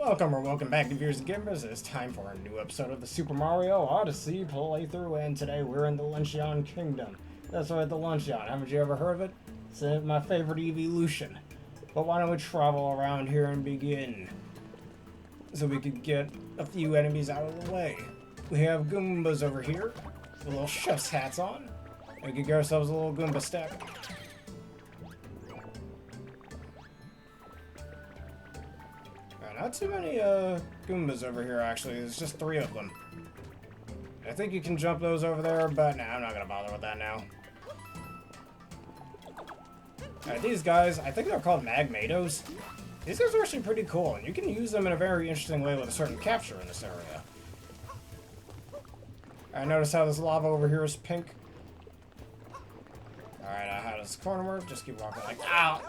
Welcome or welcome back to viewers and gamers. It's time for a new episode of the Super Mario Odyssey playthrough, and today we're in the Luncheon Kingdom. That's right, the Luncheon. Haven't you ever heard of it? It's my favorite evolution. But why don't we travel around here and begin? So we could get a few enemies out of the way. We have Goombas over here, with little chef's hats on. We could get ourselves a little Goomba stack. Not too many Goombas over here, actually. There's just 3 of them. I think you can jump those over there, but nah, I'm not gonna bother with that now. Alright, these guys, I think they're called Magmados. These guys are actually pretty cool, and you can use them in a very interesting way with a certain capture in this area. Alright, notice how this lava over here is pink. Alright, how does this corner work? Just keep walking like, ow!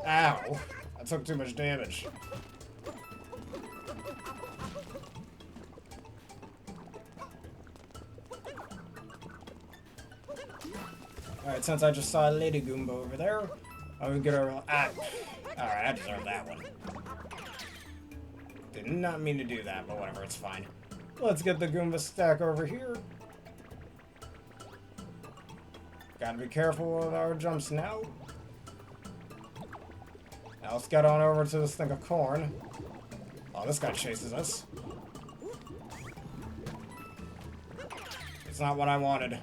Ow! I took too much damage. Alright, since I just saw a Lady Goomba over there, I'm gonna get her. Alright, I deserve that one. Did not mean to do that, but whatever, it's fine. Let's get the Goomba stack over here. Gotta be careful with our jumps now. Now let's get on over to this thing of corn. Oh, this guy chases us. It's not what I wanted.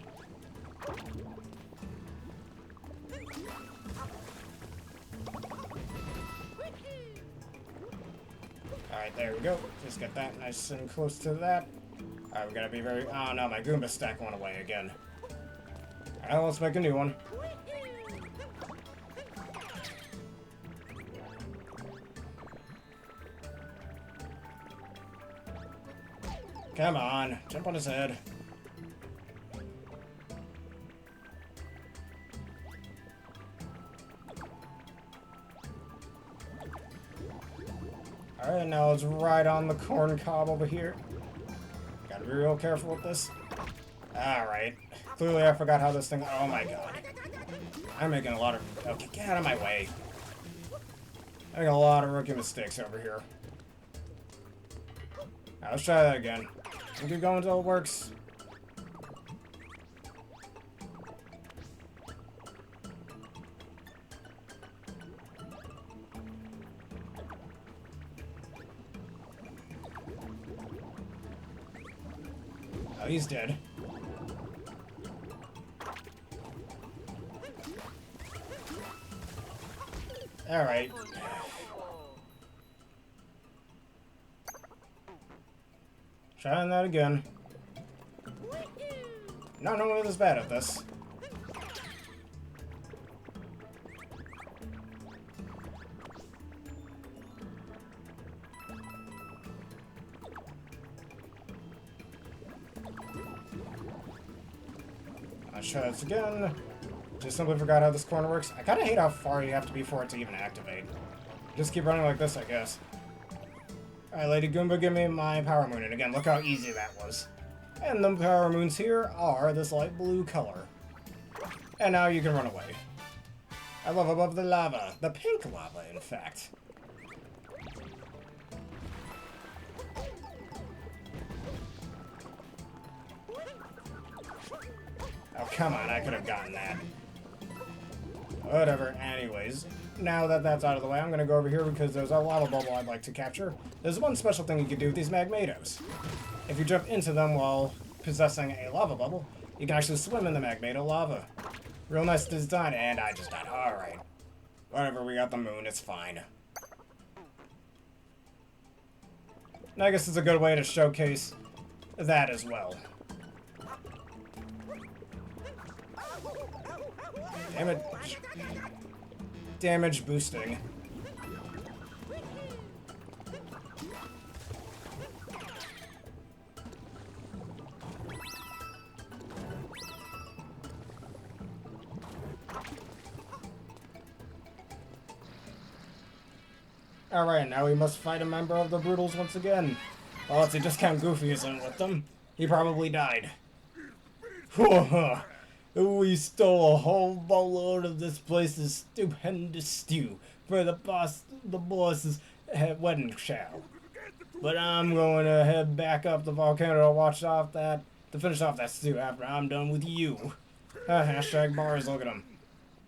Alright, there we go. Just get that nice and close to that. Alright, we gotta be very... Oh no, my Goomba stack went away again. Alright, let's make a new one. Come on, jump on his head. Alright, now let's ride on the corn cob over here. Gotta be real careful with this. Alright. Clearly I forgot how this thing... Oh my god. I'm making a lot of... Okay, get out of my way. I'm making a lot of rookie mistakes over here. Now, let's try that again. We'll keep going until it works. Oh, he's dead. Alright. Trying that again. Not normally this bad at this. Let's try this again. Just simply forgot how this corner works. I kind of hate how far you have to be for it to even activate. Just keep running like this, I guess. Alright, Lady Goomba, give me my Power Moon. And again, look how easy that was. And the Power Moons here are this light blue color. And now you can run away. I love above the lava. The pink lava, in fact. Oh, come on, I could have gotten that. Whatever, anyways. Now that that's out of the way, I'm going to go over here because there's a lava bubble I'd like to capture. There's one special thing you can do with these Magmados. If you jump into them while possessing a lava bubble, you can actually swim in the Magmado lava. Real nice design, and I just died. Alright. Whatever, we got the moon, it's fine. And I guess it's a good way to showcase that as well. Damn it. Damage boosting. Alright, now we must fight a member of the Broodals once again. Well, let's see, Discount Goofy isn't with them. He probably died. We stole a whole boatload of this place's stupendous stew. for the boss's wedding shower. But I'm going to head back up the volcano to finish off that stew after I'm done with you. Hashtag bars, look at him.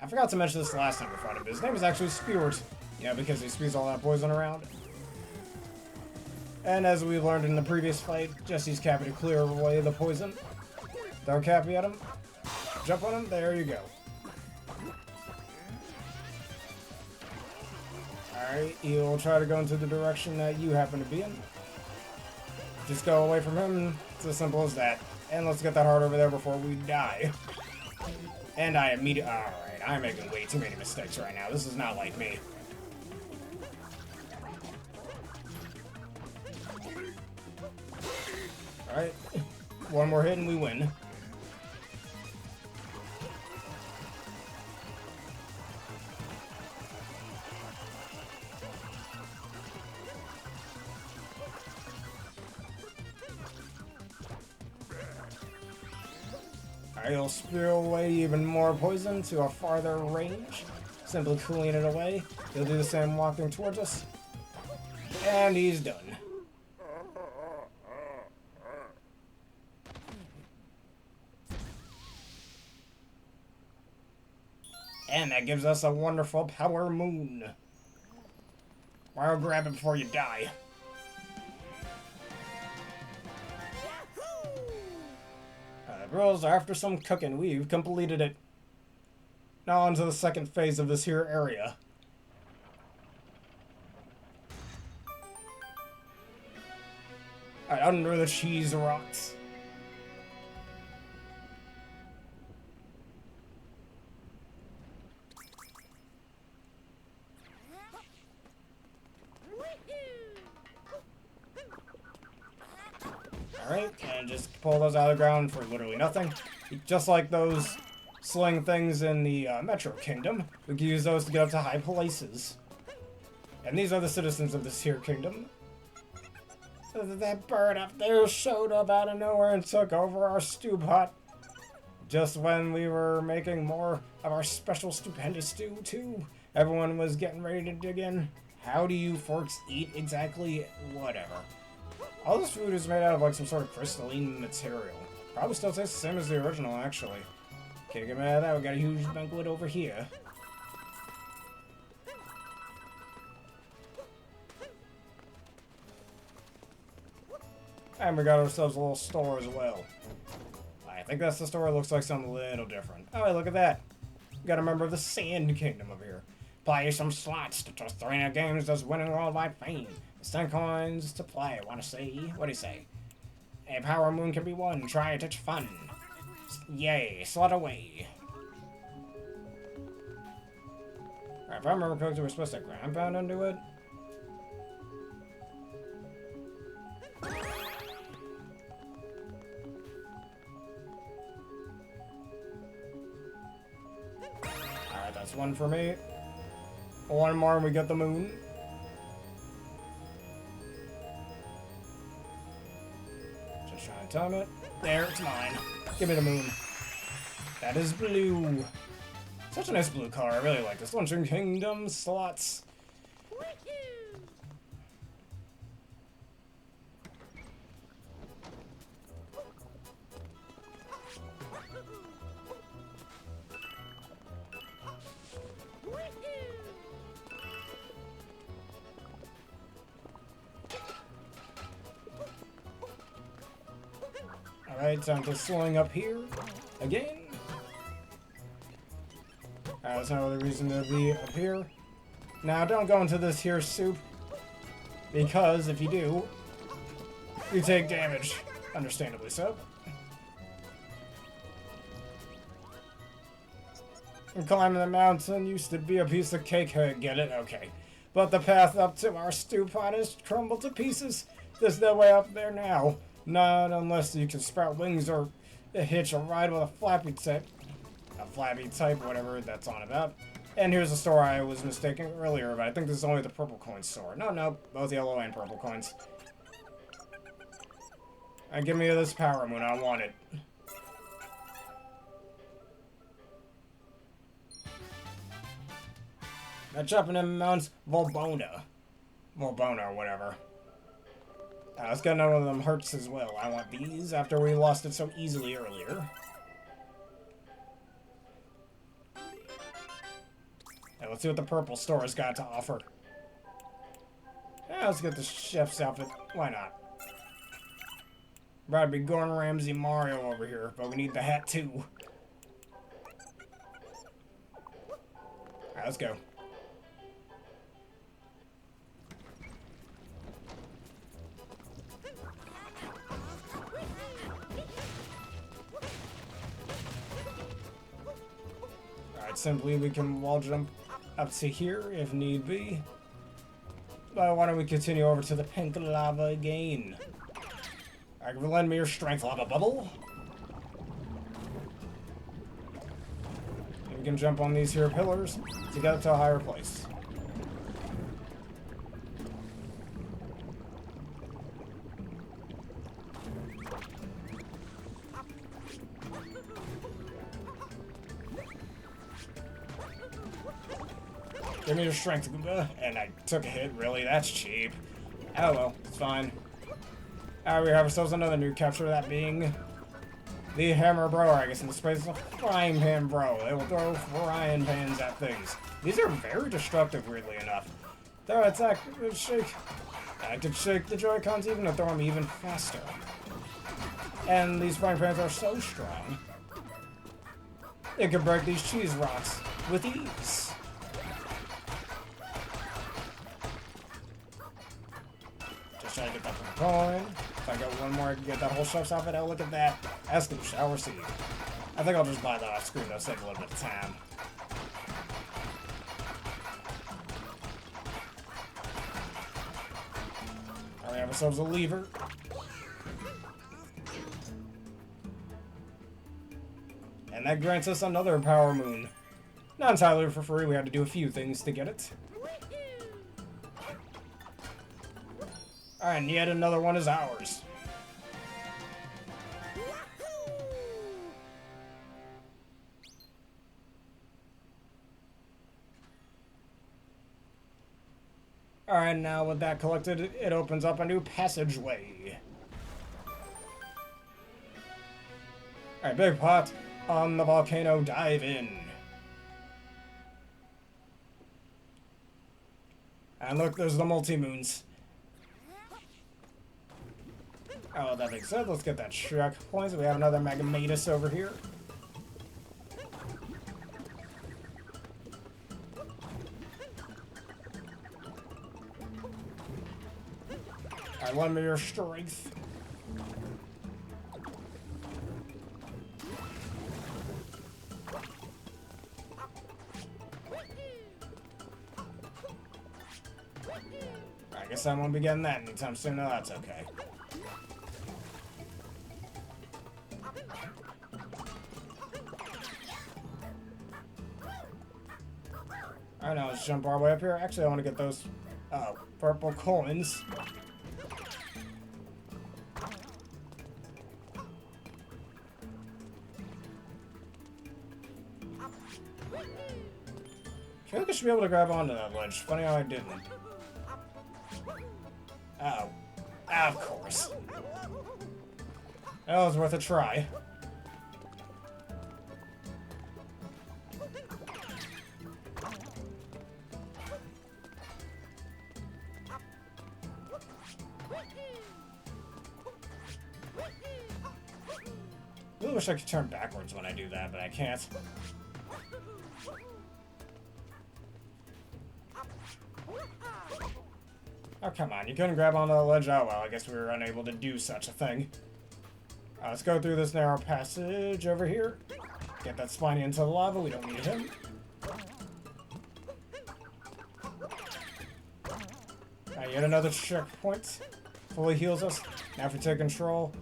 I forgot to mention this last time we fought him. His name is actually Spewart. Yeah, because he spews all that poison around. And as we learned in the previous fight, just use Cappy to clear away the poison. Throw Cappy at him. Jump on him. There you go. Alright, he'll try to go into the direction that you happen to be in. Just go away from him. It's as simple as that. And let's get that heart over there before we die. And I immediately... Alright, I'm making way too many mistakes right now. This is not like me. Alright. One more hit and we win. He'll spew away even more poison to a farther range, simply cooling it away. He'll do the same walking towards us. And he's done. And that gives us a wonderful power moon. I'll grab it before you die. Broodals, after some cooking, we've completed it. Now on to the second phase of this here area. Alright, under the cheese rocks. Alright, and just pull those out of the ground for literally nothing. Just like those sling things in the Metro Kingdom, we can use those to get up to high places. And these are the citizens of this here kingdom. That bird up there showed up out of nowhere and took over our stew pot. Just when we were making more of our special Stupendous Stew, too. Everyone was getting ready to dig in. How do you forks eat exactly? Whatever. All this food is made out of like some sort of crystalline material. Probably still tastes the same as the original, actually. Can't get mad at that. We got a huge banquet over here. And we got ourselves a little store as well. I think that's the store. It looks like something a little different. Oh, look at that. We got a member of the Sand Kingdom over here. Play some slots to trust arena games does winning worldwide fame. 10 coins to play. Want to see? What do you say? A power moon can be won. Try it. It's fun. Yay. Slot away. Alright, if I remember correctly, we're supposed to ground pound into it. Alright, that's one for me. One more and we get the moon. Just trying to time it. There, it's mine. Give me the moon. That is blue. Such a nice blue color. I really like this. Luncheon Kingdom slots. Alright, time to swing up here again. That's no other reason to be up here. Now, don't go into this here soup, because if you do, you take damage. Understandably so. And climbing the mountain used to be a piece of cake. Get it? Okay. But the path up to our stew pot has crumbled to pieces. There's no way up there now. Not unless you can sprout wings or hitch a ride with a flappy type. A flappy type, whatever that's on about. And here's the store I was mistaken earlier, but I think this is only the purple coin store. No, both yellow and purple coins. And give me this power moon, I want it. Chopping in Mounts Volbona. Volbona or whatever. Let's get another one of them hearts as well. I want these after we lost it so easily earlier. Now let's see what the purple store has got to offer. Yeah, let's get the chef's outfit. Why not? About to be Gordon Ramsay Mario over here, but we need the hat too. Alright, let's go. Alright, simply we can wall jump up to here if need be. But why don't we continue over to the pink lava again? Alright, lend me your strength, lava bubble. And we can jump on these here pillars to get up to a higher place. Give me your strength, and I took a hit, really? That's cheap. Oh well, it's fine. Alright, we have ourselves another new capture, that being the Hammer Bro, I guess in the space of Frying Pan Bro. They will throw frying pans at things. These are very destructive, weirdly enough. Their attack, shake. I could shake the Joy-Cons even to throw them even faster. And these frying pans are so strong, it could break these cheese rocks with ease. Trying to get that one going. If I get one more, I can get that whole chef's outfit. Oh, look at that. Escape shower scene. I think I'll just buy that off screen. That'll save a little bit of time. Alright, we have ourselves a lever. And that grants us another power moon. Not entirely for free. We had to do a few things to get it. Alright, and yet another one is ours. Alright, now with that collected, it opens up a new passageway. Alright, big pot on the volcano, dive in. And look, there's the multi-moons. Oh, that makes sense. Let's get that Shrek points. We have another Magamatus over here. Alright, lend me your strength. I guess I won't be getting that anytime soon. No, that's okay. Alright, now let's jump our way up here. Actually, I want to get those purple coins. I feel like I should be able to grab onto that ledge. Funny how I didn't. Oh. Of course. That was worth a try. I really wish I could turn backwards when I do that, but I can't. Oh, come on. You couldn't grab onto the ledge? Oh, well, I guess we were unable to do such a thing. Let's go through this narrow passage over here. Get that Spiny into the lava. We don't need him. Yet another checkpoint. Fully heals us. Now if we take control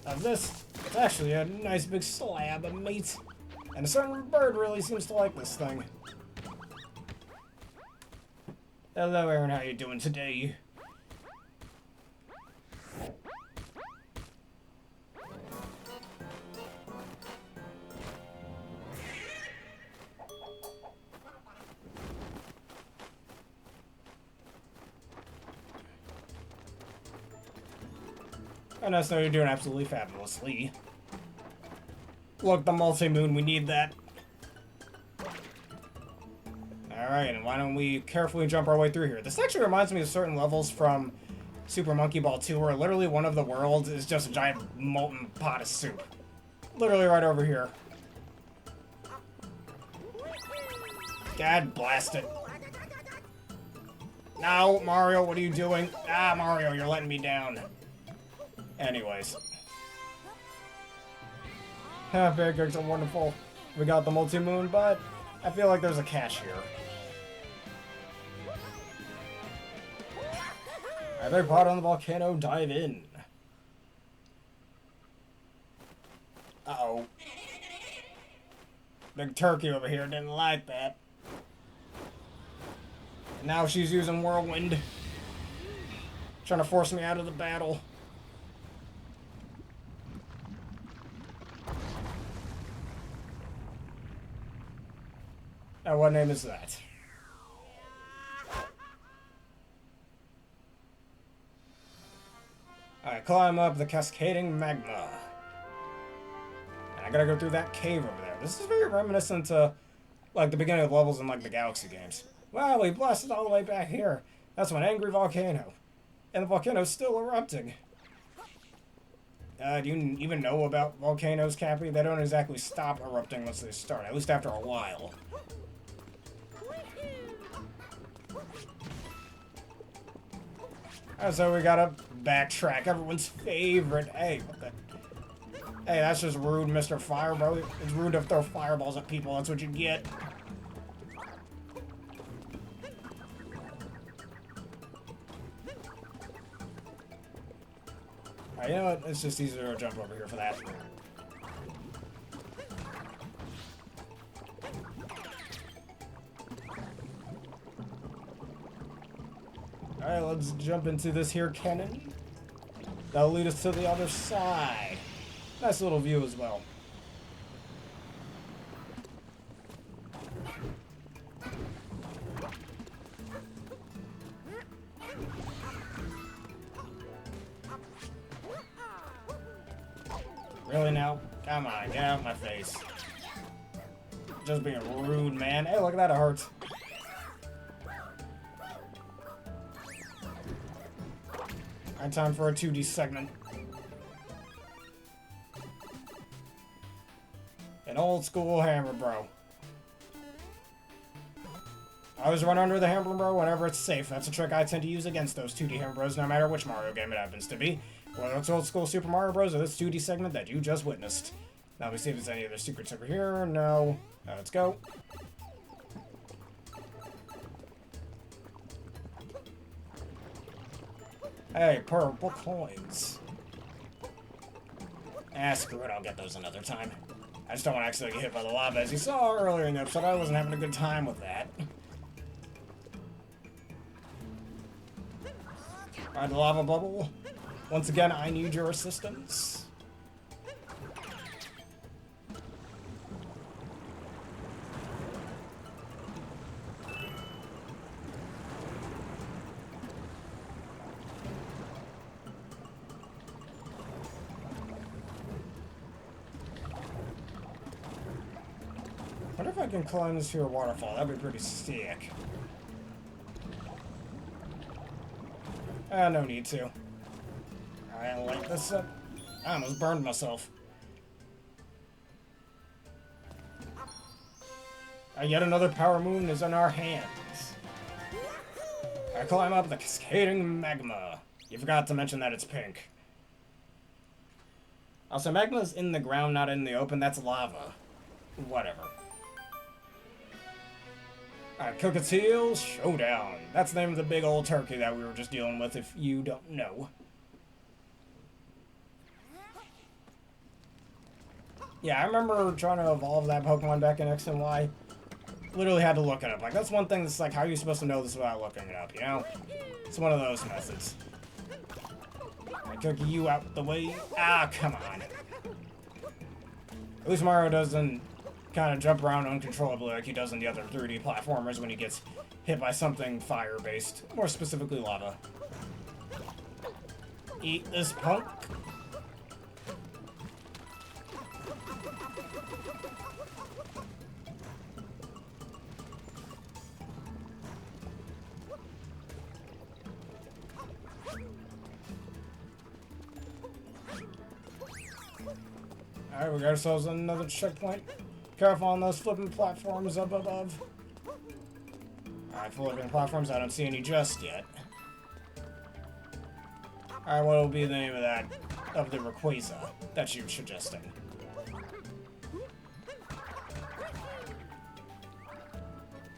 of this, it's actually a nice big slab of meat. And a certain bird really seems to like this thing. Hello, Aaron. How you doing today? And I know you're doing absolutely fabulously. Look, the multi-moon, we need that. Alright, and why don't we carefully jump our way through here? This actually reminds me of certain levels from Super Monkey Ball 2, where literally one of the worlds is just a giant molten pot of soup. Literally right over here. God blast it. No, Mario, what are you doing? Ah, Mario, you're letting me down. Anyways. Pancakes are wonderful. We got the multi-moon, but I feel like there's a catch here. Alright, big pot on the volcano, dive in. Uh-oh. Big turkey over here didn't like that. And now she's using whirlwind. Trying to force me out of the battle. Now, what name is that? Alright, climb up the cascading magma. And I gotta go through that cave over there. This is very reminiscent to, like, the beginning of levels in, like, the Galaxy games. Wow, we blasted all the way back here. That's an angry volcano. And the volcano's still erupting. Do you even know about volcanoes, Cappy? They don't exactly stop erupting once they start, at least after a while. So we gotta backtrack. Everyone's favorite. Hey, what the... Hey, that's just rude, Mr. Fireball. It's rude to throw fireballs at people. That's what you get. Alright, you know what? It's just easier to jump over here for that. Alright, let's jump into this here cannon. That'll lead us to the other side. Nice little view as well. Really now? Come on, get out of my face. Just being rude, man. Hey, look at that, it hurts. Alright, time for a 2D segment. An old school hammer bro. I always run under the hammer bro whenever it's safe. That's a trick I tend to use against those 2D hammer bros, no matter which Mario game it happens to be. Whether it's old school Super Mario Bros. Or this 2D segment that you just witnessed. Now let me see if there's any other secrets over here. No. Let's go. Hey, purple coins. Ah, screw it, I'll get those another time. I just don't want to actually get hit by the lava. As you saw earlier in the episode, I wasn't having a good time with that. Alright, the lava bubble. Once again, I need your assistance. I wonder if I can climb this here waterfall. That'd be pretty sick. No need to. Alright, light this up. I almost burned myself. Yet another power moon is in our hands. I climb up the cascading magma. You forgot to mention that it's pink. Also, magma's in the ground, not in the open. That's lava. Whatever. Alright, Cockatiel Showdown. That's the name of the big old turkey that we were just dealing with, if you don't know. Yeah, I remember trying to evolve that Pokemon back in X and Y. Literally had to look it up. Like, that's one thing that's like, how are you supposed to know this without looking it up, you know? It's one of those methods. I took you out the way. Ah, come on. At least Mario doesn't kind of jump around uncontrollably like he does in the other 3D platformers when he gets hit by something fire-based. More specifically, lava. Eat this punk. Alright, we got ourselves another checkpoint. Careful on those flipping platforms up above. Alright, flipping platforms, I don't see any just yet. Alright, what will be the name of that? Of the Rayquaza that you're suggesting?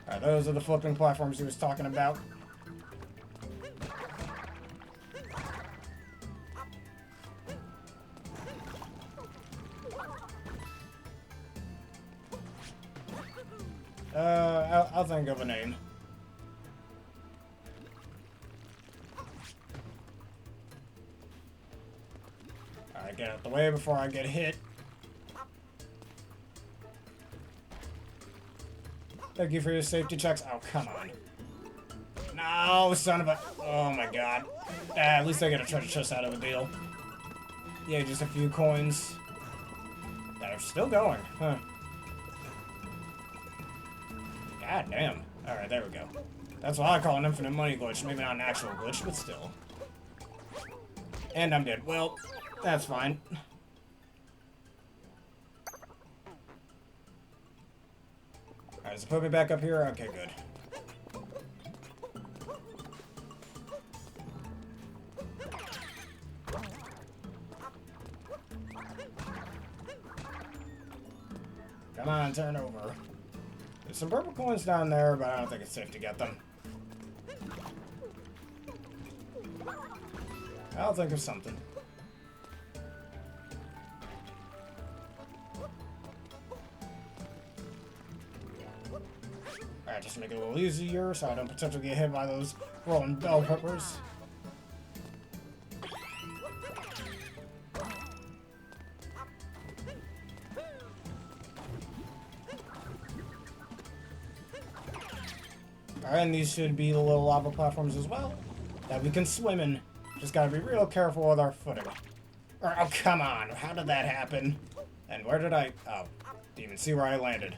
Alright, those are the flipping platforms he was talking about. I'll think of a name. Alright, get out the way before I get hit. Thank you for your safety checks. Oh, come on. No, son of a... Oh my god. At least I get a treasure chest out of the deal. Yeah, just a few coins. That are still going, huh? God damn. Alright, there we go. That's what I call an infinite money glitch. Maybe not an actual glitch, but still. And I'm dead. Well, that's fine. Alright, does it put me back up here? Okay, good. Come on, turn over. There's some purple coins down there, but I don't think it's safe to get them. I'll think of something. Alright, just to make it a little easier so I don't potentially get hit by those rolling bell peppers. Alright, and these should be the little lava platforms as well that we can swim in. Just gotta be real careful with our footing. Oh, come on. How did that happen? And where did I... Oh, didn't even see where I landed.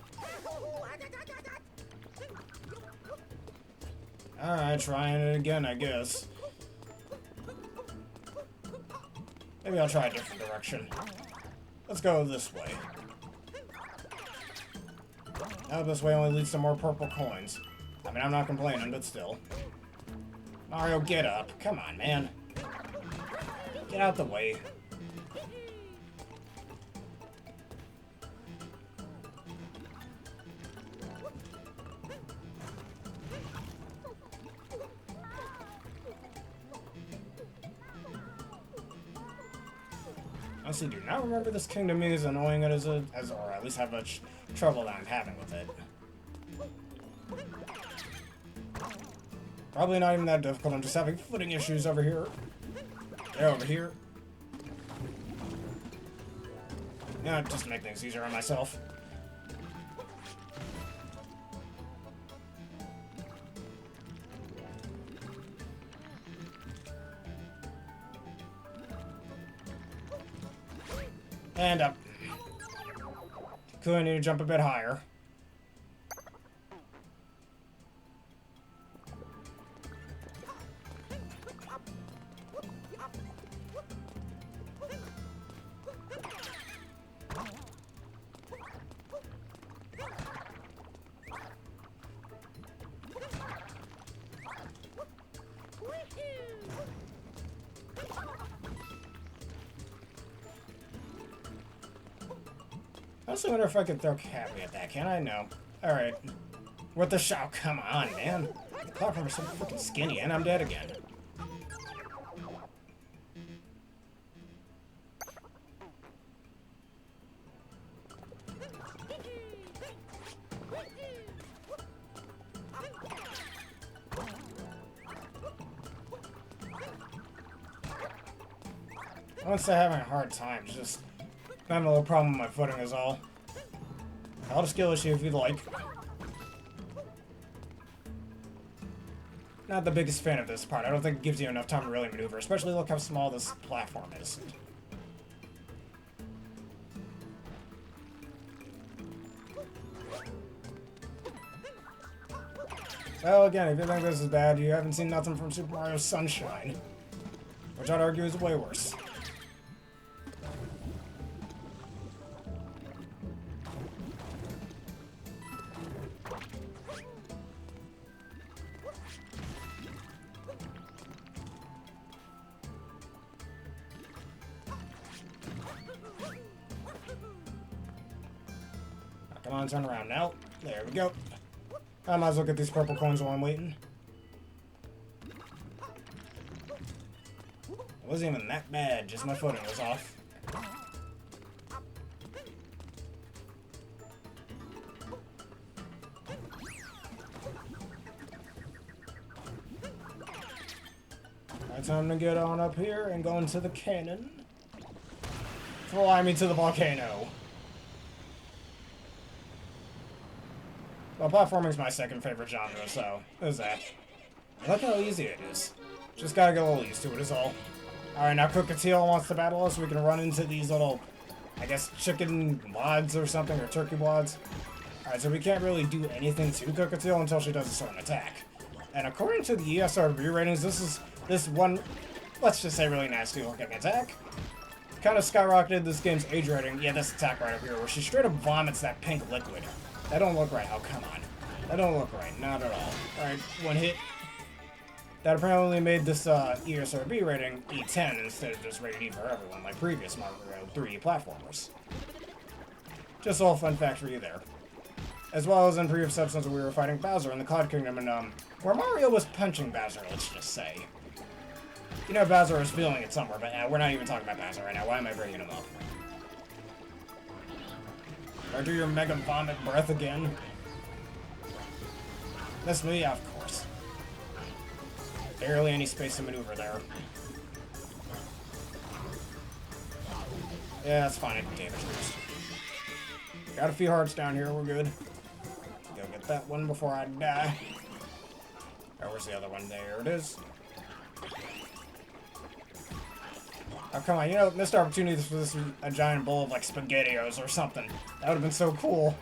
Alright, trying it again, I guess. Maybe I'll try a different direction. Let's go this way. Now this way only leads to more purple coins. I mean, I'm not complaining, but still. Mario, get up. Come on, man. Get out the way. Honestly, do not remember this kingdom being as annoying as or at least how much trouble that I'm having with it. Probably not even that difficult, I'm just having footing issues over here. They're over here. Yeah, just to make things easier on myself. And up. Cool, I need to jump a bit higher. I also wonder if I could throw Cappy at that. Can I? No. Alright. What the shot? Come on, man. The platform is so freaking skinny, and I'm dead again. I won't say having a hard time, just having a little problem with my footing is all. Not a skill issue if you'd like. Not the biggest fan of this part. I don't think it gives you enough time to really maneuver, especially look how small this platform is. Well, again, if you think this is bad, you haven't seen nothing from Super Mario Sunshine, which I'd argue is way worse. Come on, turn around now. There we go. I might as well get these purple coins while I'm waiting. It wasn't even that bad, just my footing was off. Alright, time to get on up here and go into the cannon. Fly me to the volcano. Well, platforming's my second favorite genre, so there's that. Look how easy it is. Just gotta get a little used to it is all. Alright, now Cookateel wants to battle us. We can run into these little, I guess, chicken wads or something, or turkey wads. Alright, so we can't really do anything to Cookateel until she does a certain attack. And according to the ESRB ratings, this one, let's just say really nasty looking attack, kind of skyrocketed this game's age rating. Yeah, this attack right up here, where she straight up vomits that pink liquid. That don't look right. Oh, come on. That don't look right. Not at all. Alright, one hit. That apparently made this ESRB rating E10 instead of just rated E for everyone, like previous Mario 3D platformers. Just a little fun fact for you there. As well as in previous episodes where we were fighting Bowser in the Cloud Kingdom, and where Mario was punching Bowser, let's just say. You know Bowser was feeling it somewhere, but we're not even talking about Bowser right now. Why am I bringing him up? Or do your Mega Vomit breath again? That's me, of course. Barely any space to maneuver there. Yeah, that's fine. I can damage this. Got a few hearts down here. We're good. Go get that one before I die. Oh, where's the other one? There it is. Oh, come on, you know, missed opportunities for this a giant bowl of, like, SpaghettiOs or something. That would have been so cool.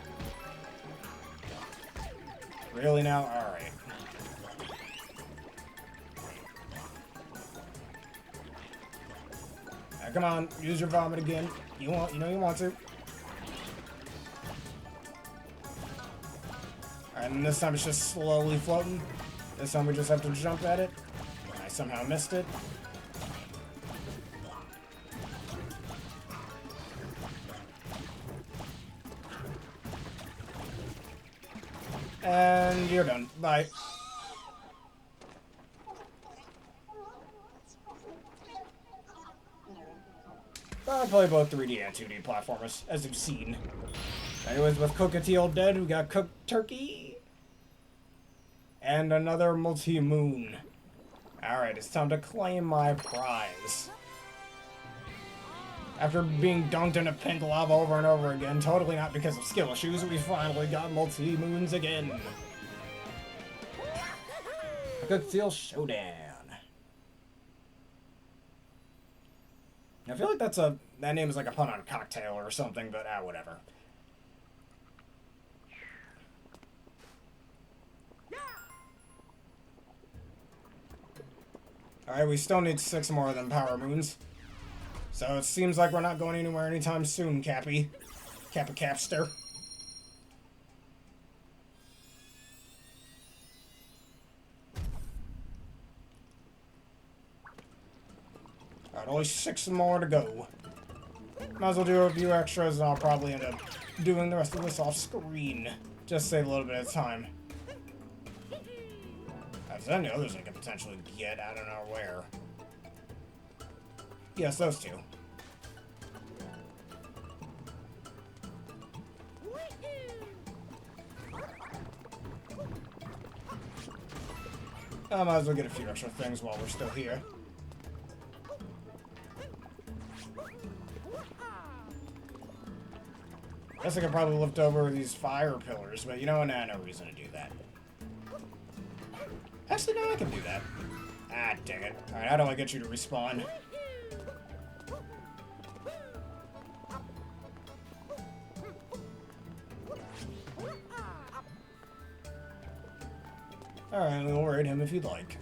Really now? Alright. Now, come on, use your vomit again. You know you want to. Alright, and this time it's just slowly floating. This time we just have to jump at it. I somehow missed it. And you're done. Bye. I play both 3D and 2D platformers, as you've seen. Anyways, with Cookateel dead, we got cooked turkey. And another multi-moon. Alright, it's time to claim my prize. After being dunked in a pink lava over and over again, totally not because of skill issues, we finally got multi-moons again. Cookateel Showdown. I feel like that name is like a pun on cocktail or something, but whatever. Alright, we still need 6 more of them power moons. So it seems like we're not going anywhere anytime soon, Cappy. Capster. Alright, only 6 more to go. Might as well do a few extras, and I'll probably end up doing the rest of this off screen. Just save a little bit of time. There's any others I could potentially get, I don't know where. Yes, those two. I might as well get a few extra things while we're still here. Guess I could probably lift over these fire pillars, but you know, nah, no reason to do that. Actually, no, I can do that. Ah, dang it. Alright, how do I get you to respawn? Alright, we'll raid him if you'd like.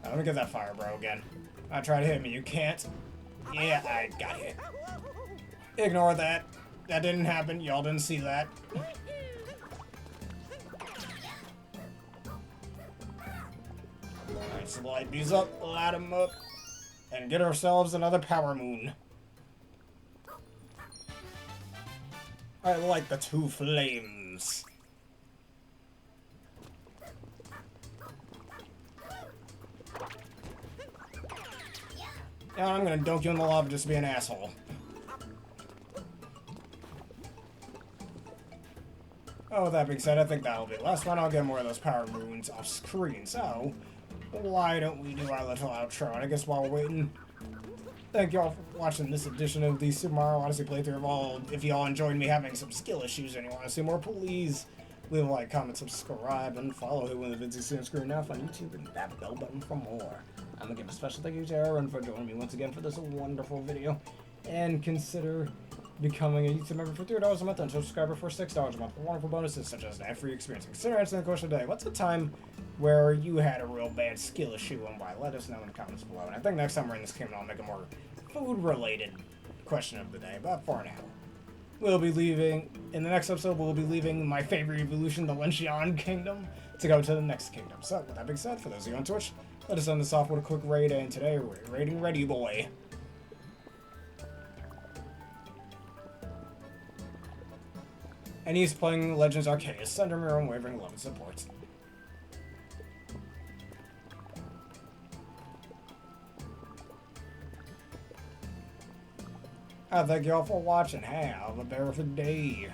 Let me get that fire, bro, again. I tried to hit me, you can't. Yeah, I got hit. Ignore that. That didn't happen, y'all didn't see that. Alright, so light these up, light them up, and get ourselves another power moon. I like the two flames. Yeah, I'm gonna dunk you in the lava just to be an asshole. Oh, with that being said, I think that'll be the last one. I'll get more of those power moons off screen, so why don't we do our little outro? And I guess while we're waiting, thank y'all for watching this edition of the Super Mario Odyssey playthrough of all. If y'all enjoyed me having some skill issues and you want to see more, please leave a like, comment, subscribe, and follow who when the videos you see on screen now on YouTube and that bell button for more. I'm gonna give a special thank you to Aaron for joining me once again for this wonderful video. And consider becoming a YouTube member for $3 a month and a subscriber for $6 a month for wonderful bonuses such as an ad-free experience. Consider answering the question today. What's a time where you had a real bad skill issue and why? Let us know in the comments below. And I think next time we're in this kingdom, I'll make a more food-related question of the day. But for now, we'll be leaving, in the next episode, we'll be leaving my favorite evolution, the Luncheon Kingdom, to go to the next kingdom. So, with that being said, for those of you on Twitch, let us end this off with a quick raid, and today we're raiding Ready Boy. And he's playing Legends Arceus, Sender Mirror, and Wavering Love and Support. I thank y'all for watching. Have a beautiful day.